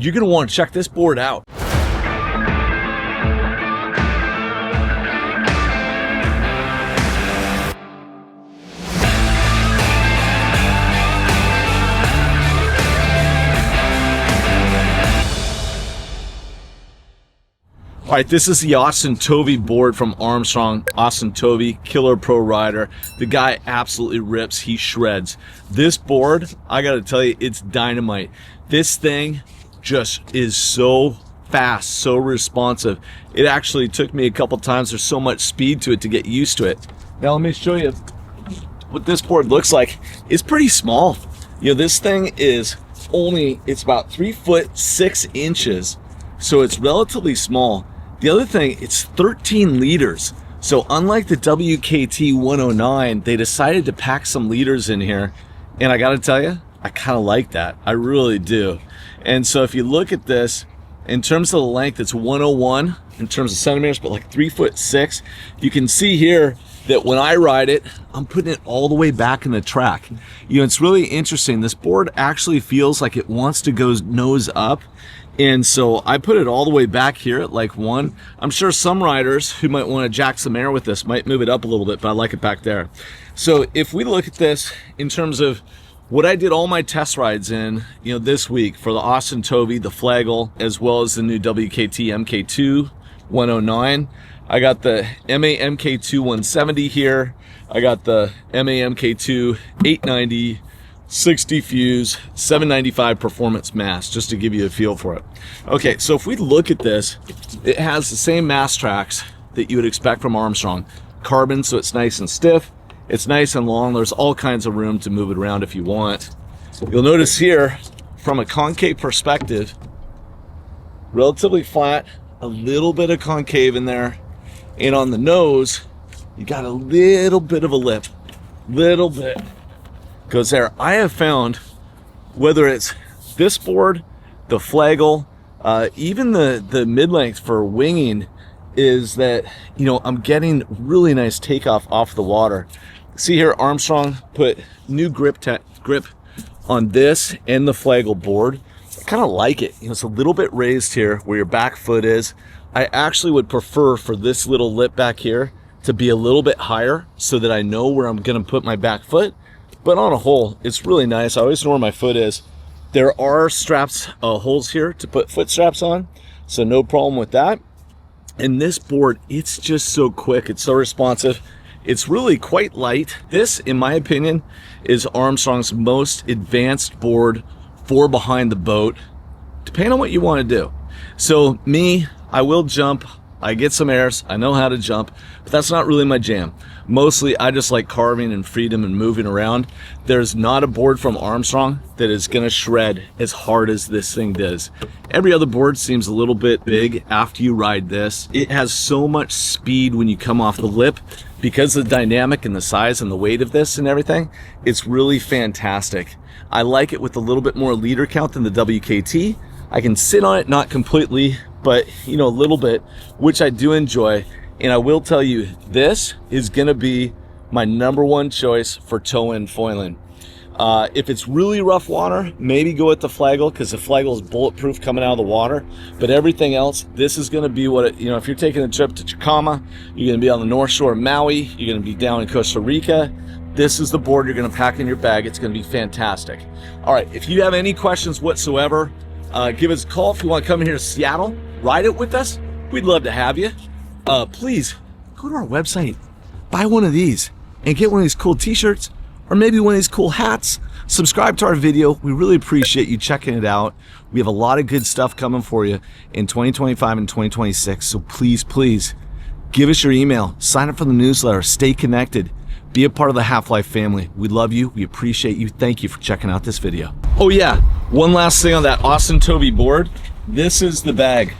you're gonna want to check this board out. All right, this is the Austin Tovey board from Armstrong. Austin Tovey, killer pro rider. The guy absolutely rips, he shreds. This board, I gotta tell you, it's dynamite. This thing just is so fast, so responsive. It actually took me a couple times. There's so much speed to it to get used to it. Now let me show you what this board looks like. It's pretty small. You know, this thing is it's about 3'6". So it's relatively small. The other thing, it's 13 liters. So unlike the WKT 109, they decided to pack some liters in here. And I gotta tell you, I kind of like that. I really do. And so if you look at this, in terms of the length, it's 101 in terms of centimeters, but like 3'6". You can see here that when I ride it, I'm putting it all the way back in the track. You know, it's really interesting. This board actually feels like it wants to go nose up. And so I put it all the way back here at like 1. I'm sure some riders who might want to jack some air with this might move it up a little bit, but I like it back there. So if we look at this in terms of what I did all my test rides in, you know, this week for the Austin Tovey, the Flagel, as well as the new WKT MK2 109. I got the MA MK2 170 here. I got the MA MK2 890. 60 fuse, 795 performance mass, just to give you a feel for it. Okay, so if we look at this, it has the same mass tracks that you would expect from Armstrong. Carbon, so it's nice and stiff. It's nice and long. There's all kinds of room to move it around if you want. You'll notice here, from a concave perspective, relatively flat, a little bit of concave in there. And on the nose, you got a little bit of a lip, little bit. Goes there. I have found, whether it's this board, the Flagel, even the mid-length for winging, is that, you know, I'm getting really nice takeoff off the water. See here, Armstrong put new grip on this and the Flagel board. I kind of like it. You know, it's a little bit raised here where your back foot is. I actually would prefer for this little lip back here to be a little bit higher so that I know where I'm going to put my back foot. But on a whole, it's really nice. I always know where my foot is. There are straps, holes here to put foot straps on, so no problem with that. And this board, it's just so quick. It's so responsive. It's really quite light. This, in my opinion, is Armstrong's most advanced board for behind the boat, depending on what you want to do. So me, I will jump. I get some airs. I know how to jump, but that's not really my jam. Mostly, I just like carving and freedom and moving around. There's not a board from Armstrong that is going to shred as hard as this thing does. Every other board seems a little bit big after you ride this. It has so much speed when you come off the lip because of the dynamic and the size and the weight of this and everything. It's really fantastic. I like it with a little bit more liter count than the WKT. I can sit on it, not completely, but you know, a little bit, which I do enjoy. And I will tell you, this is gonna be my #1 choice for toe-in foiling. If it's really rough water, maybe go with the Flagel, because the Flagel is bulletproof coming out of the water. But everything else, this is gonna be what it, you know, if you're taking a trip to Chicama, you're gonna be on the North Shore of Maui, you're gonna be down in Costa Rica, this is the board you're gonna pack in your bag. It's gonna be fantastic. All right, if you have any questions whatsoever, give us a call. If you want to come here to Seattle, ride it with us, we'd love to have you. Please go to our website, buy one of these, and get one of these cool t-shirts, or maybe one of these cool hats. Subscribe to our video. We really appreciate you checking it out. We have a lot of good stuff coming for you in 2025 and 2026. So please, please give us your email, sign up for the newsletter, stay connected, be a part of the Half-Life family. We love you. We appreciate you. Thank you for checking out this video. Oh yeah, one last thing on that Austin Tovey board. This is the bag.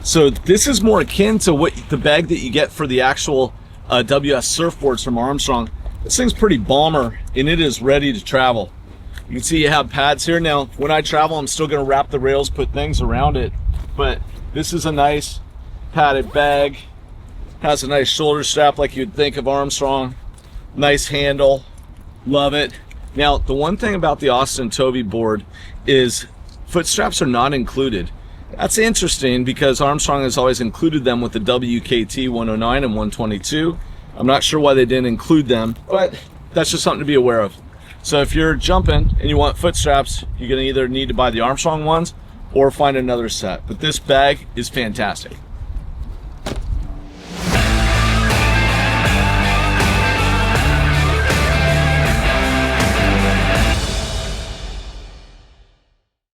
So this is more akin to what the bag that you get for the actual WS surfboards from Armstrong. This thing's pretty bomber, and it is ready to travel. You can see you have pads here. Now, when I travel, I'm still gonna wrap the rails, put things around it, but this is a nice padded bag. Has a nice shoulder strap like you'd think of Armstrong. Nice handle, love it. Now, the one thing about the Austin Tovey board is foot straps are not included. That's interesting because Armstrong has always included them with the WKT 109 and 122. I'm not sure why they didn't include them, but that's just something to be aware of. So if you're jumping and you want foot straps, you're gonna either need to buy the Armstrong ones or find another set. But this bag is fantastic.